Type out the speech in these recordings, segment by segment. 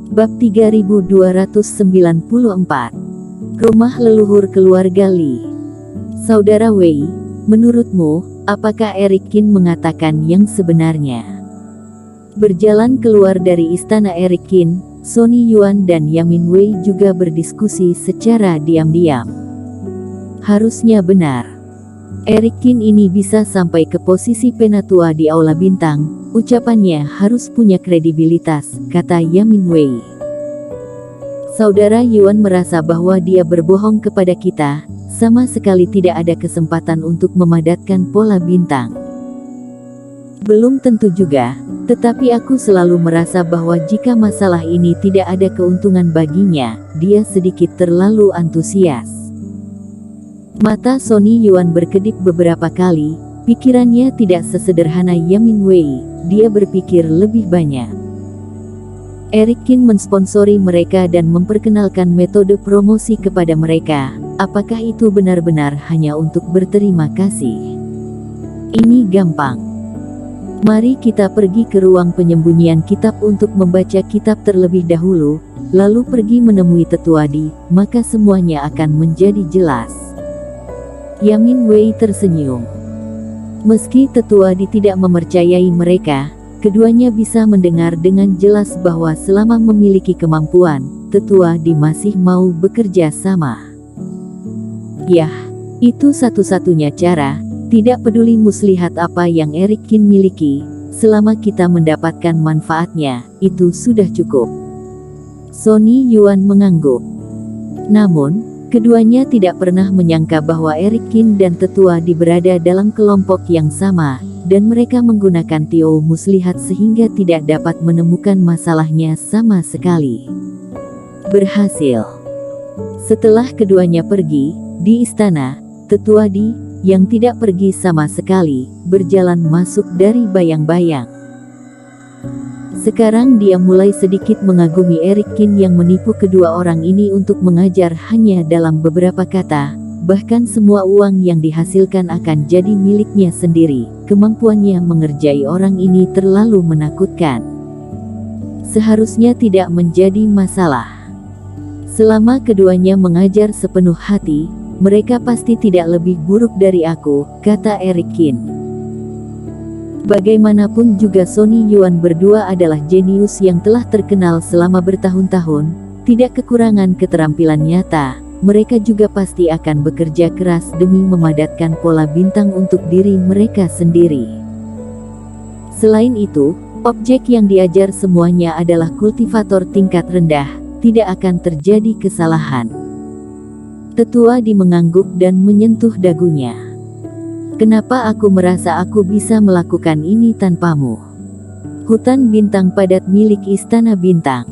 Bab 3294. Rumah leluhur keluarga Li. Saudara Wei, menurutmu, apakah Eric Qin mengatakan yang sebenarnya? Berjalan keluar dari istana Eric Qin, Sonny Yuan dan Yamin Wei juga berdiskusi secara diam-diam. Harusnya benar. Eric Qin ini bisa sampai ke posisi penatua di Aula Bintang, ucapannya harus punya kredibilitas, kata Yamin Wei. Saudara Yuan merasa bahwa dia berbohong kepada kita, sama sekali tidak ada kesempatan untuk memadatkan pola bintang. Belum tentu juga, tetapi aku selalu merasa bahwa jika masalah ini tidak ada keuntungan baginya, dia sedikit terlalu antusias. Mata Sonny Yuan berkedip beberapa kali, pikirannya tidak sesederhana Yamin Wei, dia berpikir lebih banyak. Eric Qin mensponsori mereka dan memperkenalkan metode promosi kepada mereka, apakah itu benar-benar hanya untuk berterima kasih? Ini gampang. Mari kita pergi ke ruang penyembunyian kitab untuk membaca kitab terlebih dahulu, lalu pergi menemui Tetua Di, maka semuanya akan menjadi jelas. Yamin Wei tersenyum. Meski Tetua Di tidak mempercayai mereka, keduanya bisa mendengar dengan jelas bahwa selama memiliki kemampuan, Tetua Di masih mau bekerja sama. Yah, itu satu-satunya cara, tidak peduli muslihat apa yang Eric Qin miliki, selama kita mendapatkan manfaatnya, itu sudah cukup. Sonny Yuan mengangguk. Namun, keduanya tidak pernah menyangka bahwa Eric Qin dan Tetua Di berada dalam kelompok yang sama, dan mereka menggunakan Tio Muslihat sehingga tidak dapat menemukan masalahnya sama sekali. Berhasil. Setelah keduanya pergi, di istana, Tetua Di, yang tidak pergi sama sekali, berjalan masuk dari bayang-bayang. Sekarang dia mulai sedikit mengagumi Eric Qin yang menipu kedua orang ini untuk mengajar hanya dalam beberapa kata, bahkan semua uang yang dihasilkan akan jadi miliknya sendiri. Kemampuannya mengerjai orang ini terlalu menakutkan. Seharusnya tidak menjadi masalah. Selama keduanya mengajar sepenuh hati, mereka pasti tidak lebih buruk dari aku, kata Eric Qin. Bagaimanapun juga Sonny Yuan berdua adalah jenius yang telah terkenal selama bertahun-tahun, tidak kekurangan keterampilan nyata, mereka juga pasti akan bekerja keras demi memadatkan pola bintang untuk diri mereka sendiri. Selain itu, objek yang diajar semuanya adalah kultivator tingkat rendah, tidak akan terjadi kesalahan. Tetua Di mengangguk dan menyentuh dagunya. Kenapa aku merasa aku bisa melakukan ini tanpamu? Hutan bintang padat milik Istana Bintang.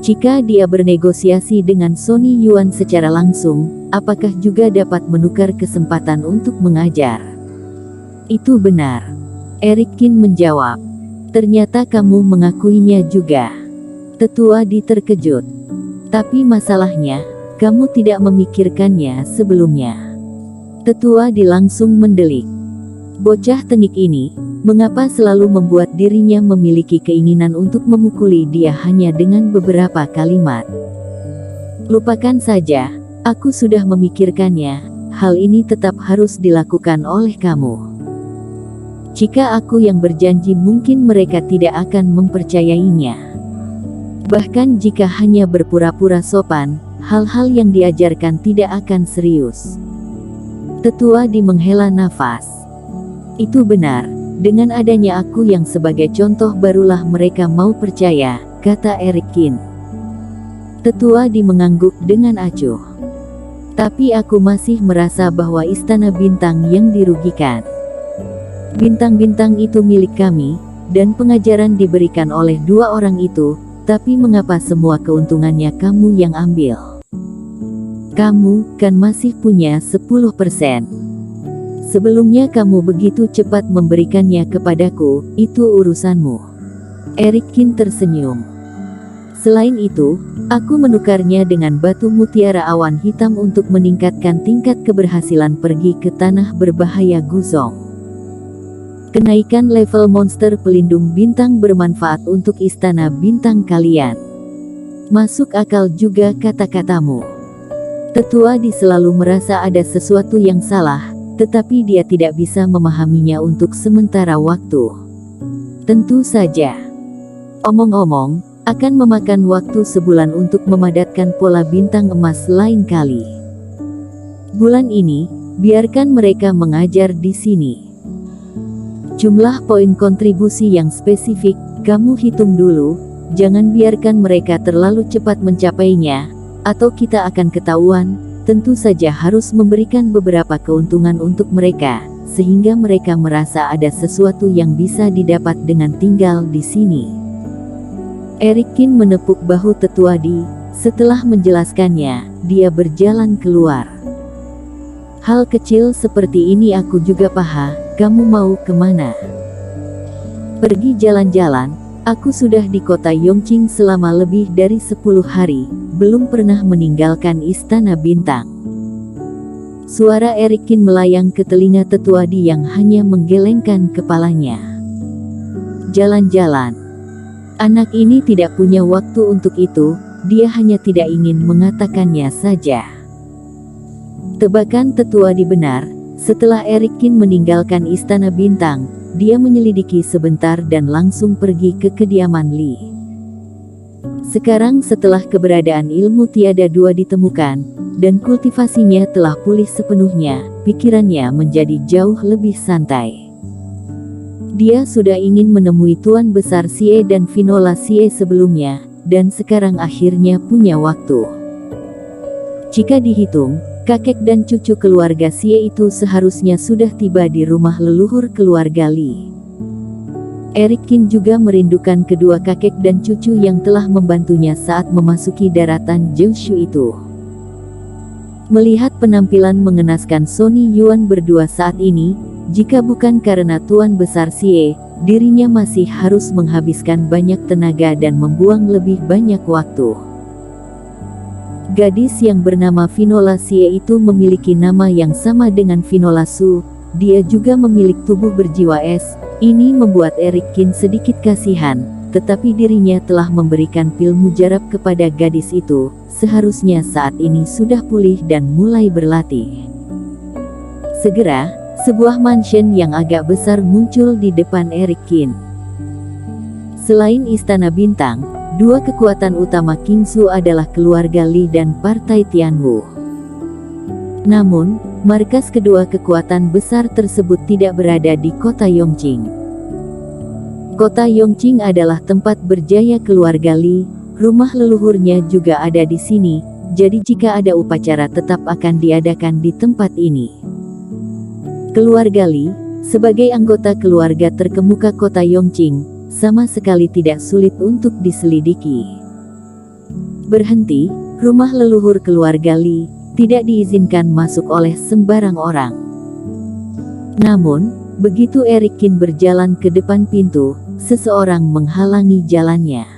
Jika dia bernegosiasi dengan Sonny Yuan secara langsung, apakah juga dapat menukar kesempatan untuk mengajar? Itu benar. Eric Qin menjawab. Ternyata kamu mengakuinya juga. Tetua Di terkejut. Tapi masalahnya, kamu tidak memikirkannya sebelumnya. Tetua Di langsung mendelik. Bocah tengik ini, mengapa selalu membuat dirinya memiliki keinginan untuk memukuli dia hanya dengan beberapa kalimat? Lupakan saja, aku sudah memikirkannya, hal ini tetap harus dilakukan oleh kamu. Jika aku yang berjanji mungkin mereka tidak akan mempercayainya. Bahkan jika hanya berpura-pura sopan, hal-hal yang diajarkan tidak akan serius. Tetua Di menghela nafas. Itu benar, dengan adanya aku yang sebagai contoh barulah mereka mau percaya, kata Eric Qin. Tetua Di mengangguk dengan acuh. Tapi aku masih merasa bahwa Istana Bintang yang dirugikan. Bintang-bintang itu milik kami, dan pengajaran diberikan oleh dua orang itu, tapi mengapa semua keuntungannya kamu yang ambil? Kamu kan masih punya 10%. Sebelumnya kamu begitu cepat memberikannya kepadaku, itu urusanmu. Eric Qin tersenyum. Selain itu, aku menukarnya dengan batu mutiara awan hitam untuk meningkatkan tingkat keberhasilan pergi ke tanah berbahaya Guzong. Kenaikan level monster pelindung bintang bermanfaat untuk Istana Bintang kalian. Masuk akal juga kata-katamu. Tetua Di selalu merasa ada sesuatu yang salah, tetapi dia tidak bisa memahaminya untuk sementara waktu. Tentu saja. Omong-omong, akan memakan waktu sebulan untuk memadatkan pola bintang emas lain kali. Bulan ini, biarkan mereka mengajar di sini. Jumlah poin kontribusi yang spesifik, kamu hitung dulu, jangan biarkan mereka terlalu cepat mencapainya, atau kita akan ketahuan. Tentu saja harus memberikan beberapa keuntungan untuk mereka, sehingga mereka merasa ada sesuatu yang bisa didapat dengan tinggal di sini. Erikin menepuk bahu Tetua Di. Setelah menjelaskannya, dia berjalan keluar. Hal kecil seperti ini aku juga paham. Kamu mau kemana? Pergi jalan-jalan. Aku sudah di kota Yongqing selama lebih dari 10 hari, belum pernah meninggalkan Istana Bintang. Suara Erikin melayang ke telinga Tetua Di yang hanya menggelengkan kepalanya. Jalan-jalan. Anak ini tidak punya waktu untuk itu, dia hanya tidak ingin mengatakannya saja. Tebakan Tetua Di benar, setelah Erikin meninggalkan Istana Bintang, dia menyelidiki sebentar dan langsung pergi ke kediaman Li. Sekarang setelah keberadaan ilmu tiada dua ditemukan, dan kultivasinya telah pulih sepenuhnya, pikirannya menjadi jauh lebih santai. Dia sudah ingin menemui Tuan Besar Xie dan Vinola Xie sebelumnya, dan sekarang akhirnya punya waktu. Jika dihitung, kakek dan cucu keluarga Xie itu seharusnya sudah tiba di rumah leluhur keluarga Li. Erikin juga merindukan kedua kakek dan cucu yang telah membantunya saat memasuki daratan Jiushu itu. Melihat penampilan mengenaskan Sony Yuan berdua saat ini, jika bukan karena Tuan Besar Xie, dirinya masih harus menghabiskan banyak tenaga dan membuang lebih banyak waktu. Gadis yang bernama Vinola Xie itu memiliki nama yang sama dengan Vinola Su. Dia juga memiliki tubuh berjiwa es. Ini membuat Erikin sedikit kasihan, tetapi dirinya telah memberikan pil mujarab kepada gadis itu. Seharusnya saat ini sudah pulih dan mulai berlatih. Segera, sebuah mansion yang agak besar muncul di depan Erikin. Selain Istana Bintang, dua kekuatan utama Qingsu adalah keluarga Li dan Partai Tianwu. Namun, markas kedua kekuatan besar tersebut tidak berada di kota Yongqing. Kota Yongqing adalah tempat berjaya keluarga Li, rumah leluhurnya juga ada di sini, jadi jika ada upacara tetap akan diadakan di tempat ini. Keluarga Li, sebagai anggota keluarga terkemuka kota Yongqing, sama sekali tidak sulit untuk diselidiki. Berhenti, rumah leluhur keluarga Li tidak diizinkan masuk oleh sembarang orang. Namun, begitu Erikin berjalan ke depan pintu, seseorang menghalangi jalannya.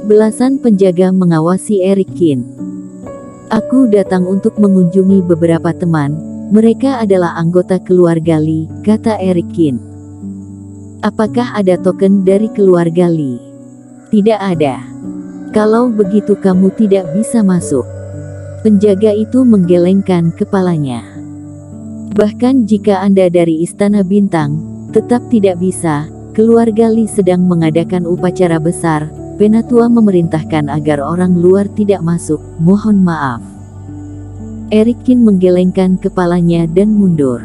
Belasan penjaga mengawasi Erikin. Aku datang untuk mengunjungi beberapa teman, mereka adalah anggota keluarga Li, kata Erikin. Apakah ada token dari keluarga Li? Tidak ada. Kalau begitu kamu tidak bisa masuk. Penjaga itu menggelengkan kepalanya. Bahkan jika Anda dari Istana Bintang, tetap tidak bisa. Keluarga Li sedang mengadakan upacara besar. Penatua memerintahkan agar orang luar tidak masuk, mohon maaf. Erikin menggelengkan kepalanya dan mundur.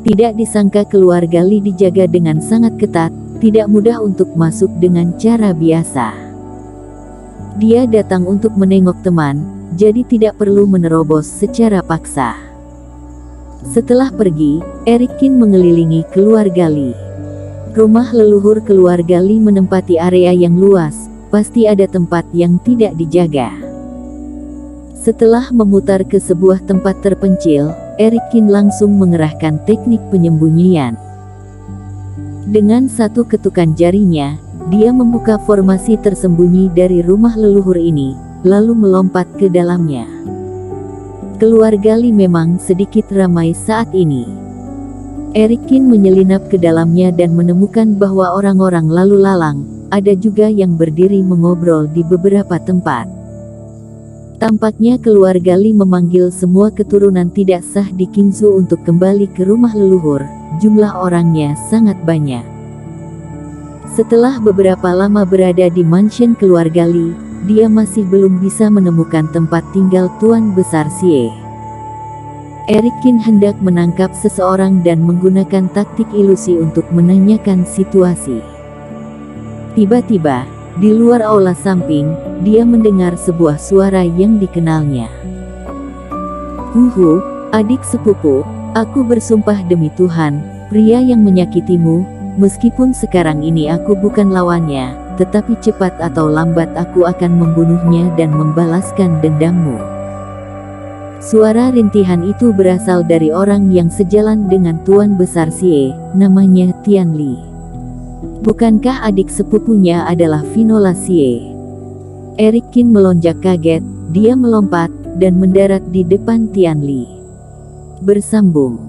Tidak disangka keluarga Li dijaga dengan sangat ketat, tidak mudah untuk masuk dengan cara biasa. Dia datang untuk menengok teman, jadi tidak perlu menerobos secara paksa. Setelah pergi, Erikin mengelilingi keluarga Li. Rumah leluhur keluarga Li menempati area yang luas, pasti ada tempat yang tidak dijaga. Setelah memutar ke sebuah tempat terpencil, Erikin langsung mengerahkan teknik penyembunyian. Dengan satu ketukan jarinya, dia membuka formasi tersembunyi dari rumah leluhur ini, lalu melompat ke dalamnya. Keluarga Li memang sedikit ramai saat ini. Erikin menyelinap ke dalamnya dan menemukan bahwa orang-orang lalu lalang, ada juga yang berdiri mengobrol di beberapa tempat. Tampaknya keluarga Li memanggil semua keturunan tidak sah di Qingzhou untuk kembali ke rumah leluhur. Jumlah orangnya sangat banyak. Setelah beberapa lama berada di mansion keluarga Li, dia masih belum bisa menemukan tempat tinggal Tuan Besar Xie. Eric Qin hendak menangkap seseorang dan menggunakan taktik ilusi untuk menanyakan situasi. Tiba-tiba, di luar aula samping, dia mendengar sebuah suara yang dikenalnya. "Huhu, adik sepupu, aku bersumpah demi Tuhan, pria yang menyakitimu, meskipun sekarang ini aku bukan lawannya, tetapi cepat atau lambat aku akan membunuhnya dan membalaskan dendammu." Suara rintihan itu berasal dari orang yang sejalan dengan Tuan Besar Xie, namanya Tian Li. Bukankah adik sepupunya adalah Vinola Xie? Eric Qin melonjak kaget, dia melompat, dan mendarat di depan Tian Li. Bersambung.